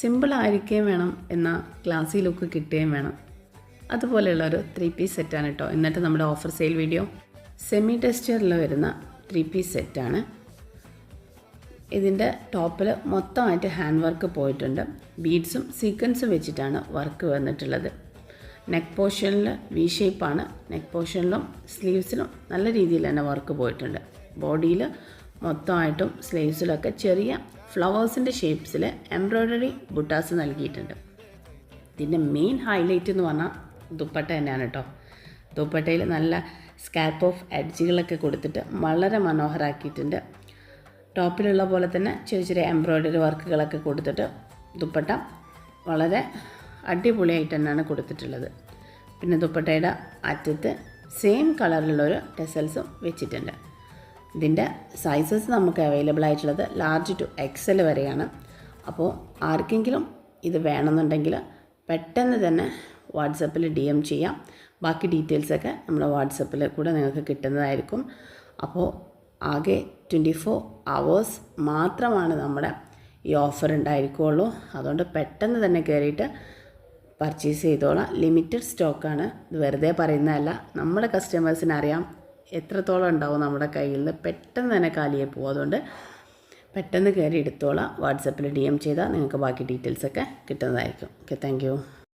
സിമ്പിളായിരിക്കുകയും വേണം, എന്നാൽ ക്ലാസി ലുക്ക് കിട്ടുകയും വേണം. അതുപോലെയുള്ളൊരു 3 പീസ് സെറ്റാണ് കേട്ടോ എന്നിട്ട് നമ്മുടെ ഓഫർ സെയിൽ വീഡിയോ. സെമി ടെക്സ്ചറിൽ വരുന്ന 3 പീസ് സെറ്റാണ്. ഇതിൻ്റെ ടോപ്പിൽ മൊത്തമായിട്ട് ഹാൻഡ് വർക്ക് പോയിട്ടുണ്ട്. ബീഡ്സും സീക്വൻസും വെച്ചിട്ടാണ് വർക്ക് വന്നിട്ടുള്ളത്. നെക്ക് പോർഷനിൽ വി ഷേപ്പാണ്. നെക്ക് പോർഷനിലും സ്ലീവ്സിലും നല്ല രീതിയിൽ തന്നെ വർക്ക് പോയിട്ടുണ്ട്. ബോഡിയിൽ മൊത്തമായിട്ടും സ്ലീവ്സിലൊക്കെ ചെറിയ ഫ്ലവേഴ്സിൻ്റെ ഷേപ്സിൽ എംബ്രോയ്ഡറി ബുട്ടാസ് നൽകിയിട്ടുണ്ട്. ഇതിൻ്റെ മെയിൻ ഹൈലൈറ്റ് എന്ന് പറഞ്ഞാൽ ദുപ്പട്ട തന്നെയാണ് കേട്ടോ. ദുപ്പട്ടയിൽ നല്ല സ്കാൽപ്പ് ഓഫ് എഡ്ജുകളൊക്കെ കൊടുത്തിട്ട് വളരെ മനോഹരമാക്കിയിട്ടുണ്ട്. ടോപ്പിലുള്ള പോലെ തന്നെ ചെറിയ ചെറിയ എംബ്രോയ്ഡറി വർക്കുകളൊക്കെ കൊടുത്തിട്ട് ദുപ്പട്ട വളരെ അടിപൊളിയായിട്ട് തന്നെയാണ് കൊടുത്തിട്ടുള്ളത്. പിന്നെ ദുപ്പട്ടയുടെ അറ്റത്ത് സെയിം കളറിലുള്ളൊരു ടെസൽസും വെച്ചിട്ടുണ്ട്. ഇതിൻ്റെ സൈസസ് നമുക്ക് അവൈലബിൾ ആയിട്ടുള്ളത് ലാർജ് ടു XL വരെയാണ്. അപ്പോൾ ആർക്കെങ്കിലും ഇത് വേണമെന്നുണ്ടെങ്കിൽ പെട്ടെന്ന് തന്നെ വാട്സപ്പിൽ DM ചെയ്യാം. ബാക്കി ഡീറ്റെയിൽസൊക്കെ നമ്മുടെ വാട്സപ്പിൽ കൂടെ നിങ്ങൾക്ക് കിട്ടുന്നതായിരിക്കും. അപ്പോൾ ആകെ 24 hours മാത്രമാണ് നമ്മുടെ ഈ ഓഫർ ഉണ്ടായിരിക്കുകയുള്ളൂ. അതുകൊണ്ട് പെട്ടെന്ന് തന്നെ കയറിയിട്ട് പർച്ചേസ് ചെയ്തോളാം. ലിമിറ്റഡ് സ്റ്റോക്കാണ്. ഇത് വെറുതെ പറയുന്നതല്ല. നമ്മുടെ കസ്റ്റമേഴ്സിന് അറിയാം എത്രത്തോളം ഉണ്ടാവും നമ്മുടെ കയ്യിൽ നിന്ന്. പെട്ടെന്ന് തന്നെ കാലിയായി പോകും. അതുകൊണ്ട് പെട്ടെന്ന് കയറി എടുത്തോളാം. വാട്സപ്പിൽ DM ചെയ്താൽ നിങ്ങൾക്ക് ബാക്കി ഡീറ്റെയിൽസൊക്കെ കിട്ടുന്നതായിരിക്കും. Okay, thank you.